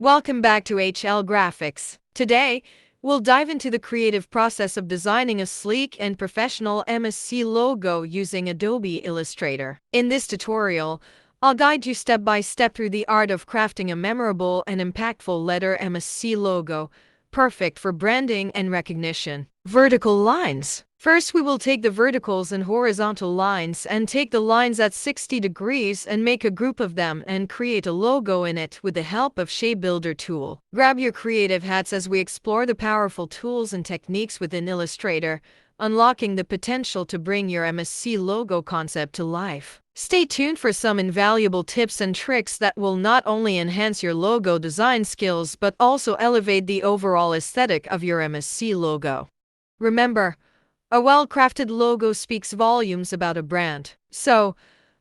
Welcome back to HL Graphics. Today, we'll dive into the creative process of designing a sleek and professional MSC logo using Adobe Illustrator. In this tutorial, I'll guide you step by step through the art of crafting a memorable and impactful letter MSC logo, perfect for branding and recognition. Vertical lines. First, we will take the verticals and horizontal lines and take the lines at 60 degrees and make a group of them and create a logo in it with the help of Shape Builder tool. Grab your creative hats as we explore the powerful tools and techniques within Illustrator, unlocking the potential to bring your MSC logo concept to life. Stay tuned for some invaluable tips and tricks that will not only enhance your logo design skills but also elevate the overall aesthetic of your MSC logo. Remember, a well-crafted logo speaks volumes about a brand. So,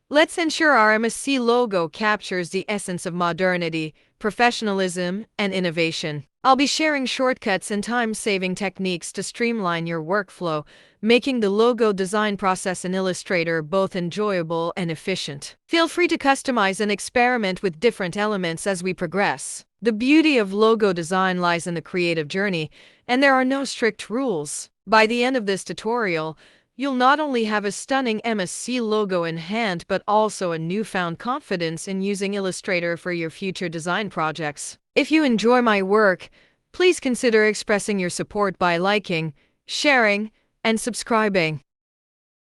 let's ensure our MSC logo captures the essence of modernity, professionalism, and innovation. I'll be sharing shortcuts and time-saving techniques to streamline your workflow, making the logo design process in Illustrator both enjoyable and efficient. Feel free to customize and experiment with different elements as we progress. The beauty of logo design lies in the creative journey, and there are no strict rules. By the end of this tutorial, you'll not only have a stunning MSC logo in hand but also a newfound confidence in using Illustrator for your future design projects. If you enjoy my work, please consider expressing your support by liking, sharing, and subscribing.